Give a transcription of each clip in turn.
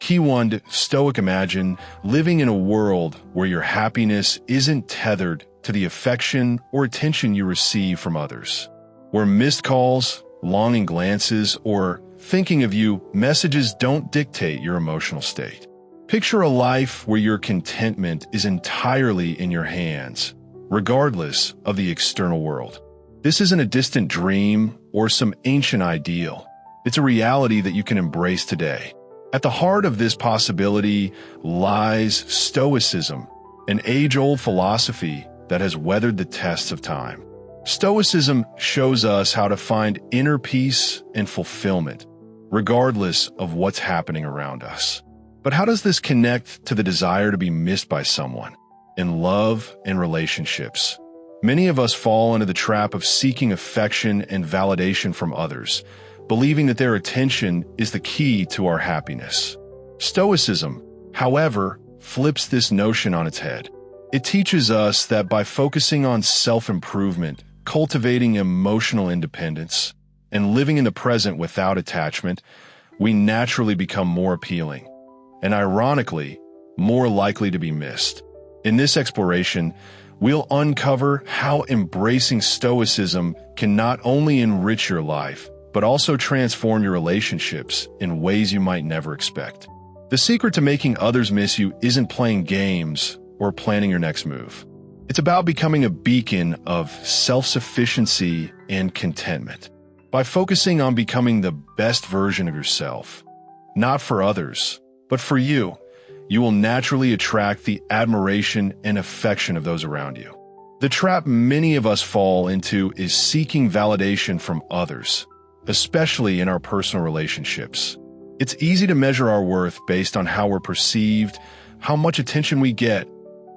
Key 1, Stoic imagine living in a world where your happiness isn't tethered to the affection or attention you receive from others, where missed calls, longing glances, or thinking of you messages don't dictate your emotional state. Picture a life where your contentment is entirely in your hands, regardless of the external world. This isn't a distant dream or some ancient ideal. It's a reality that you can embrace today. At the heart of this possibility lies Stoicism, an age-old philosophy that has weathered the tests of time. Stoicism shows us how to find inner peace and fulfillment, regardless of what's happening around us. But how does this connect to the desire to be missed by someone? In love and relationships, many of us fall into the trap of seeking affection and validation from others, believing that their attention is the key to our happiness. Stoicism, however, flips this notion on its head. It teaches us that by focusing on self-improvement, cultivating emotional independence, and living in the present without attachment, we naturally become more appealing, and ironically, more likely to be missed. In this exploration, we'll uncover how embracing Stoicism can not only enrich your life, but also transform your relationships in ways you might never expect. The secret to making others miss you isn't playing games or planning your next move. It's about becoming a beacon of self-sufficiency and contentment. By focusing on becoming the best version of yourself, not for others, but for you, you will naturally attract the admiration and affection of those around you. The trap many of us fall into is seeking validation from others, especially in our personal relationships. It's easy to measure our worth based on how we're perceived, how much attention we get,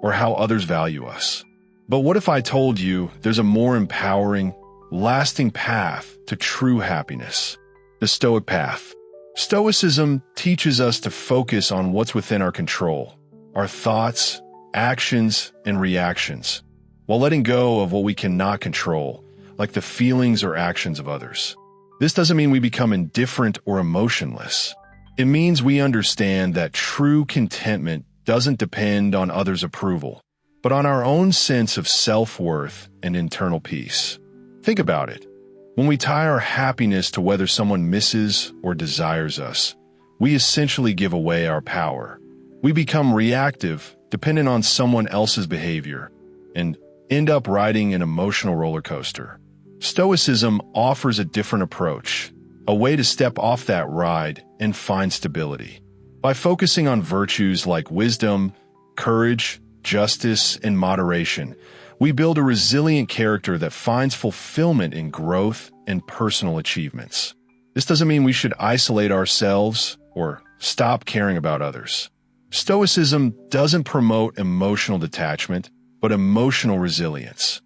or how others value us. But what if I told you there's a more empowering, lasting path to true happiness? The Stoic path. Stoicism teaches us to focus on what's within our control, our thoughts, actions, and reactions, while letting go of what we cannot control, like the feelings or actions of others. This doesn't mean we become indifferent or emotionless. It means we understand that true contentment doesn't depend on others' approval, but on our own sense of self-worth and internal peace. Think about it. When we tie our happiness to whether someone misses or desires us, we essentially give away our power. We become reactive, dependent on someone else's behavior, and end up riding an emotional roller coaster. Stoicism offers a different approach, a way to step off that ride and find stability. By focusing on virtues like wisdom, courage, justice, and moderation, we build a resilient character that finds fulfillment in growth and personal achievements. This doesn't mean we should isolate ourselves or stop caring about others. Stoicism doesn't promote emotional detachment, but emotional resilience.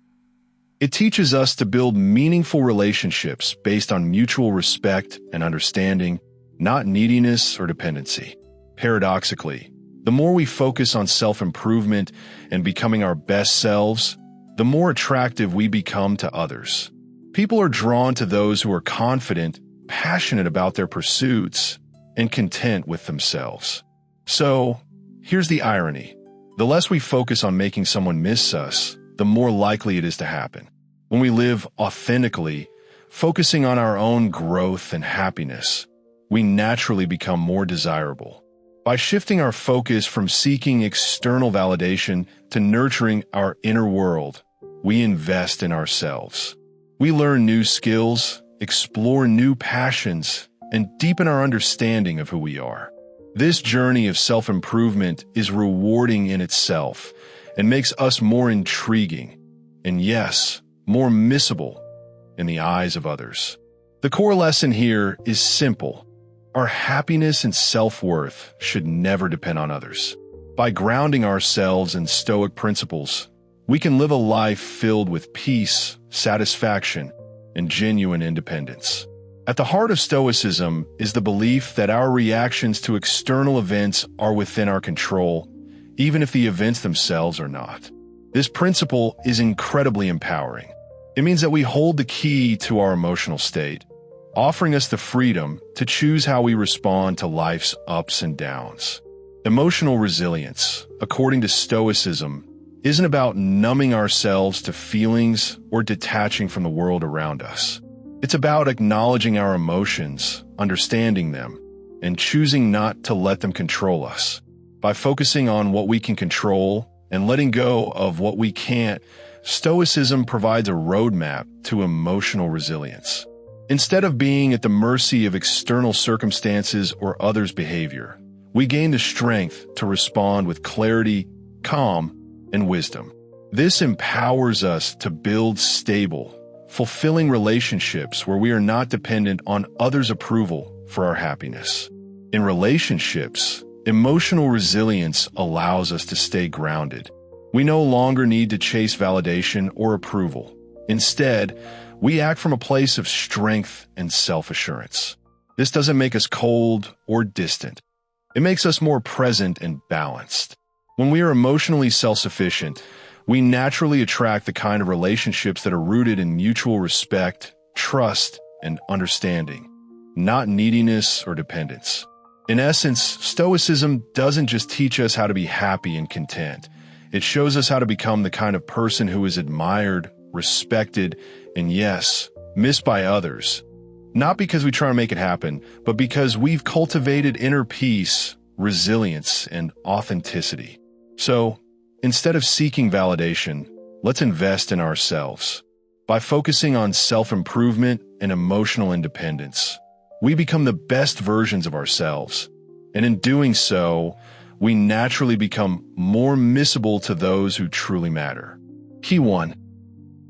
It teaches us to build meaningful relationships based on mutual respect and understanding, not neediness or dependency. Paradoxically, the more we focus on self-improvement and becoming our best selves, the more attractive we become to others. People are drawn to those who are confident, passionate about their pursuits, and content with themselves. So, here's the irony. The less we focus on making someone miss us, the more likely it is to happen. When we live authentically, focusing on our own growth and happiness, we naturally become more desirable. By shifting our focus from seeking external validation to nurturing our inner world, we invest in ourselves. We learn new skills, explore new passions, and deepen our understanding of who we are. This journey of self-improvement is rewarding in itself and makes us more intriguing, and yes, more missable in the eyes of others. The core lesson here is simple. Our happiness and self-worth should never depend on others. By grounding ourselves in Stoic principles, we can live a life filled with peace, satisfaction, and genuine independence. At the heart of Stoicism is the belief that our reactions to external events are within our control, even if the events themselves are not. This principle is incredibly empowering. It means that we hold the key to our emotional state, offering us the freedom to choose how we respond to life's ups and downs. Emotional resilience, according to Stoicism, isn't about numbing ourselves to feelings or detaching from the world around us. It's about acknowledging our emotions, understanding them, and choosing not to let them control us. By focusing on what we can control and letting go of what we can't, Stoicism provides a roadmap to emotional resilience. Instead of being at the mercy of external circumstances or others' behavior, we gain the strength to respond with clarity, calm, and wisdom. This empowers us to build stable, fulfilling relationships where we are not dependent on others' approval for our happiness. In relationships, emotional resilience allows us to stay grounded. We no longer need to chase validation or approval. Instead, we act from a place of strength and self-assurance. This doesn't make us cold or distant. It makes us more present and balanced. When we are emotionally self-sufficient, we naturally attract the kind of relationships that are rooted in mutual respect, trust, and understanding, not neediness or dependence. In essence, Stoicism doesn't just teach us how to be happy and content. It shows us how to become the kind of person who is admired, respected, and yes, missed by others. Not because we try to make it happen, but because we've cultivated inner peace, resilience, and authenticity. So, instead of seeking validation, let's invest in ourselves. By focusing on self-improvement and emotional independence, we become the best versions of ourselves. And in doing so, we naturally become more missable to those who truly matter. Key 1.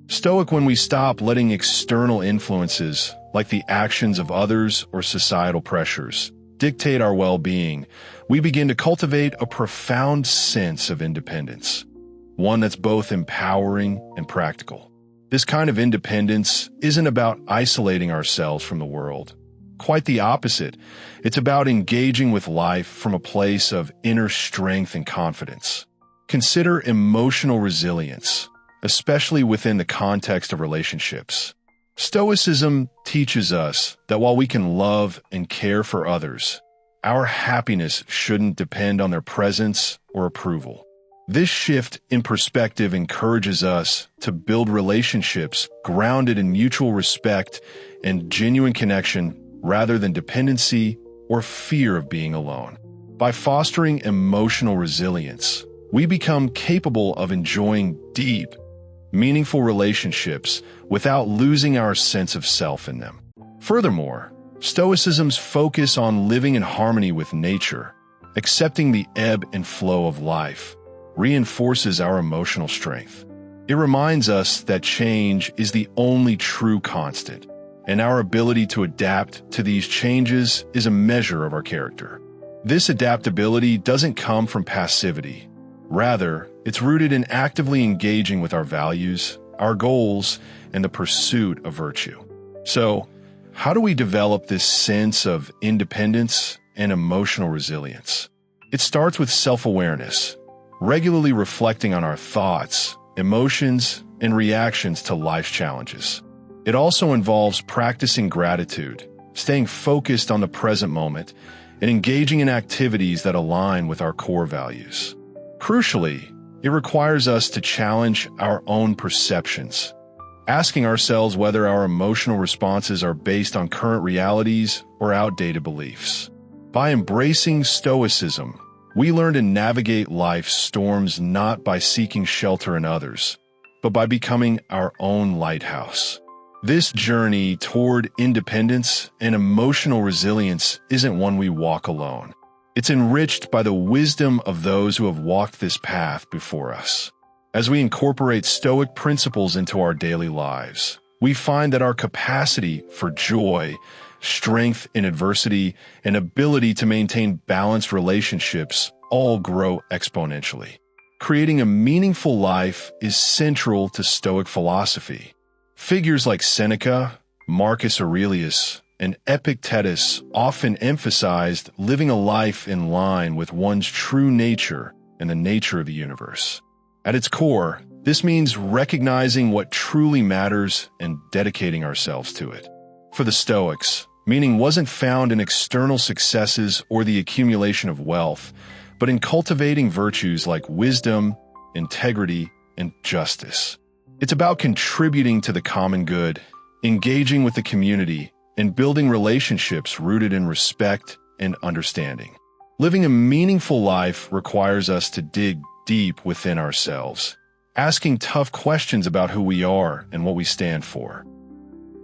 Stoic when we stop letting external influences, like the actions of others or societal pressures, dictate our well-being, we begin to cultivate a profound sense of independence, one that's both empowering and practical. This kind of independence isn't about isolating ourselves from the world. Quite the opposite. It's about engaging with life from a place of inner strength and confidence. Consider emotional resilience, especially within the context of relationships. Stoicism teaches us that while we can love and care for others, our happiness shouldn't depend on their presence or approval. This shift in perspective encourages us to build relationships grounded in mutual respect and genuine connection rather than dependency or fear of being alone. By fostering emotional resilience, we become capable of enjoying deep, meaningful relationships without losing our sense of self in them. Furthermore, Stoicism's focus on living in harmony with nature, accepting the ebb and flow of life, reinforces our emotional strength. It reminds us that change is the only true constant, and our ability to adapt to these changes is a measure of our character. This adaptability doesn't come from passivity. Rather, it's rooted in actively engaging with our values, our goals, and the pursuit of virtue. So, how do we develop this sense of independence and emotional resilience? It starts with self-awareness, regularly reflecting on our thoughts, emotions, and reactions to life's challenges. It also involves practicing gratitude, staying focused on the present moment, and engaging in activities that align with our core values. Crucially, it requires us to challenge our own perceptions, asking ourselves whether our emotional responses are based on current realities or outdated beliefs. By embracing Stoicism, we learn to navigate life's storms not by seeking shelter in others, but by becoming our own lighthouse. This journey toward independence and emotional resilience isn't one we walk alone. It's enriched by the wisdom of those who have walked this path before us. As we incorporate Stoic principles into our daily lives, we find that our capacity for joy, strength in adversity, and ability to maintain balanced relationships all grow exponentially. Creating a meaningful life is central to Stoic philosophy. Figures like Seneca, Marcus Aurelius, and Epictetus often emphasized living a life in line with one's true nature and the nature of the universe. At its core, this means recognizing what truly matters and dedicating ourselves to it. for the Stoics, meaning wasn't found in external successes or the accumulation of wealth, but in cultivating virtues like wisdom, integrity, and justice. It's about contributing to the common good, engaging with the community, and building relationships rooted in respect and understanding. Living a meaningful life requires us to dig deep within ourselves, asking tough questions about who we are and what we stand for.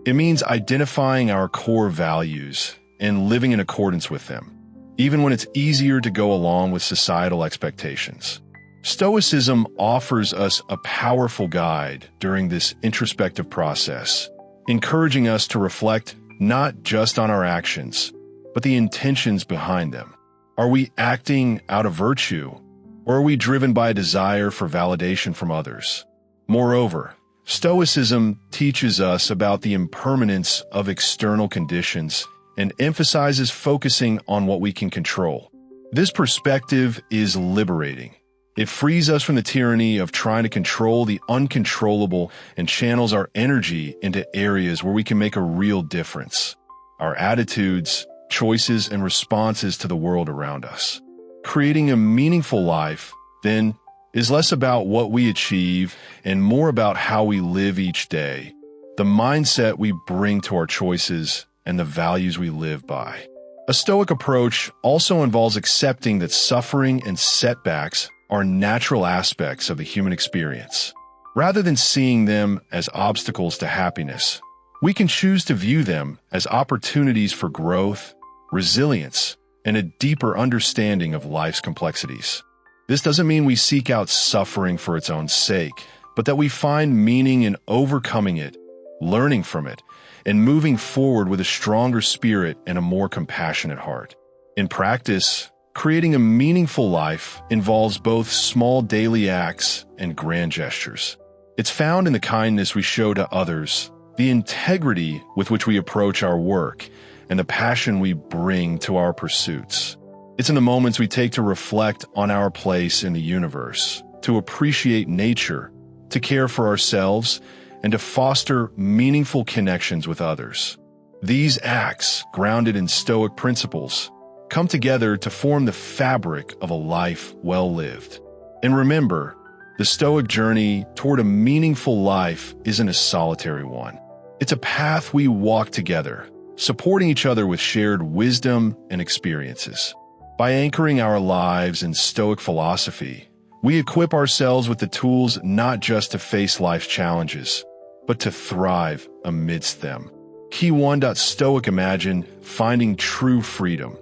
It means identifying our core values and living in accordance with them, even when it's easier to go along with societal expectations. Stoicism offers us a powerful guide during this introspective process, encouraging us to reflect not just on our actions, but the intentions behind them. Are we acting out of virtue, or are we driven by a desire for validation from others? Moreover, Stoicism teaches us about the impermanence of external conditions and emphasizes focusing on what we can control. This perspective is liberating. It frees us from the tyranny of trying to control the uncontrollable and channels our energy into areas where we can make a real difference: our attitudes, choices, and responses to the world around us. Creating a meaningful life, then, is less about what we achieve and more about how we live each day, the mindset we bring to our choices, and the values we live by. A Stoic approach also involves accepting that suffering and setbacks are natural aspects of the human experience. Rather than seeing them as obstacles to happiness, we can choose to view them as opportunities for growth, resilience, and a deeper understanding of life's complexities. This doesn't mean we seek out suffering for its own sake, but that we find meaning in overcoming it, learning from it, and moving forward with a stronger spirit and a more compassionate heart. In practice, creating a meaningful life involves both small daily acts and grand gestures. It's found in the kindness we show to others, the integrity with which we approach our work, and the passion we bring to our pursuits. It's in the moments we take to reflect on our place in the universe, to appreciate nature, to care for ourselves, and to foster meaningful connections with others. These acts, grounded in Stoic principles, come together to form the fabric of a life well lived. And remember, the Stoic journey toward a meaningful life isn't a solitary one. It's a path we walk together, supporting each other with shared wisdom and experiences. By anchoring our lives in Stoic philosophy, we equip ourselves with the tools not just to face life's challenges, but to thrive amidst them. Key 1. Stoic imagine finding true freedom,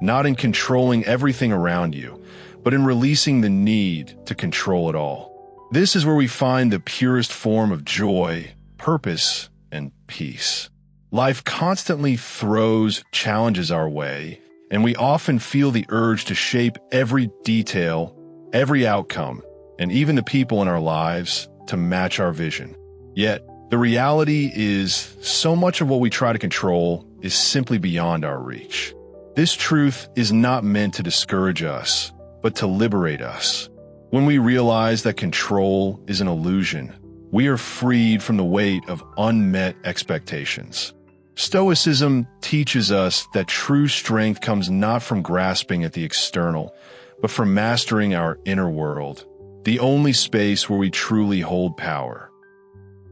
not in controlling everything around you, but in releasing the need to control it all. This is where we find the purest form of joy, purpose, and peace. Life constantly throws challenges our way, and we often feel the urge to shape every detail, every outcome, and even the people in our lives to match our vision. Yet, the reality is, so much of what we try to control is simply beyond our reach. This truth is not meant to discourage us, but to liberate us. When we realize that control is an illusion, we are freed from the weight of unmet expectations. Stoicism teaches us that true strength comes not from grasping at the external, but from mastering our inner world, the only space where we truly hold power.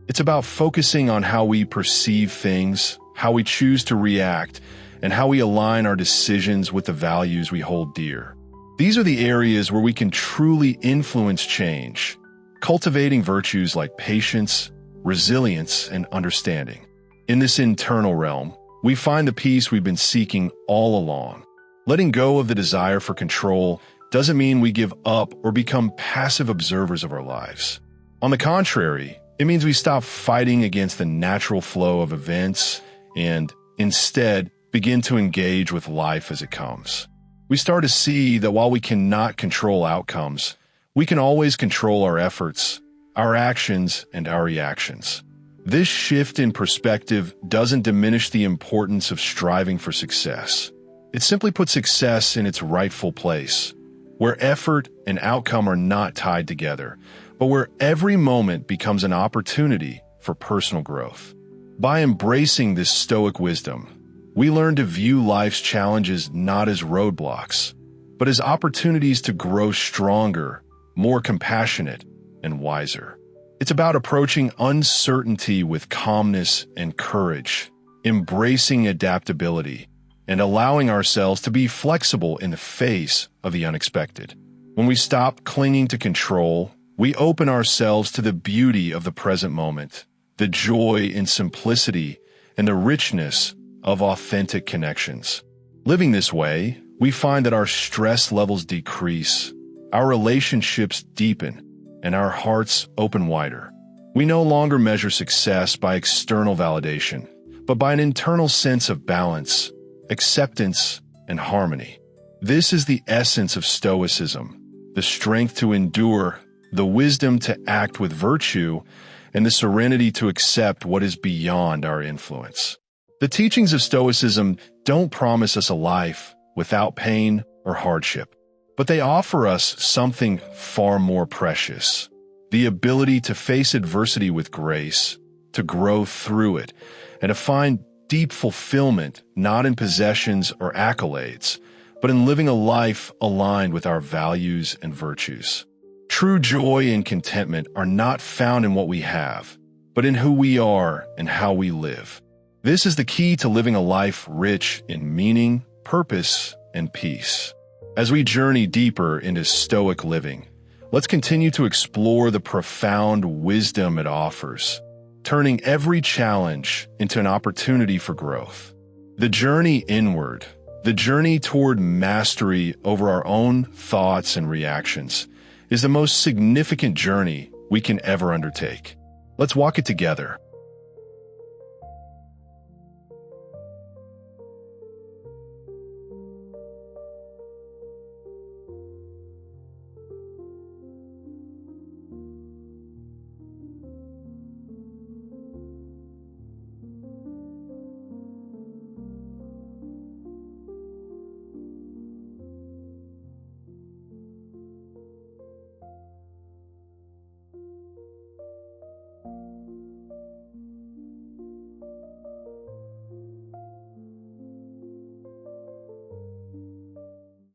It's about focusing on how we perceive things, how we choose to react, and how we align our decisions with the values we hold dear. These are the areas where we can truly influence change, cultivating virtues like patience, resilience, and understanding. In this internal realm, we find the peace we've been seeking all along. Letting go of the desire for control doesn't mean we give up or become passive observers of our lives. On the contrary, it means we stop fighting against the natural flow of events and, instead, begin to engage with life as it comes. We start to see that while we cannot control outcomes, we can always control our efforts, our actions, and our reactions. This shift in perspective doesn't diminish the importance of striving for success. It simply puts success in its rightful place, where effort and outcome are not tied together, but where every moment becomes an opportunity for personal growth. By embracing this Stoic wisdom, we learn to view life's challenges not as roadblocks, but as opportunities to grow stronger, more compassionate, and wiser. It's about approaching uncertainty with calmness and courage, embracing adaptability, and allowing ourselves to be flexible in the face of the unexpected. When we stop clinging to control, we open ourselves to the beauty of the present moment, the joy in simplicity, and the richness of authentic connections. Living this way, we find that our stress levels decrease, our relationships deepen, and our hearts open wider. We no longer measure success by external validation, but by an internal sense of balance, acceptance, and harmony. This is the essence of Stoicism, the strength to endure, the wisdom to act with virtue, and the serenity to accept what is beyond our influence. The teachings of Stoicism don't promise us a life without pain or hardship, but they offer us something far more precious: the ability to face adversity with grace, to grow through it, and to find deep fulfillment not in possessions or accolades, but in living a life aligned with our values and virtues. True joy and contentment are not found in what we have, but in who we are and how we live. This is the key to living a life rich in meaning, purpose, and peace. As we journey deeper into Stoic living, let's continue to explore the profound wisdom it offers, turning every challenge into an opportunity for growth. The journey inward, the journey toward mastery over our own thoughts and reactions, is the most significant journey we can ever undertake. Let's walk it together.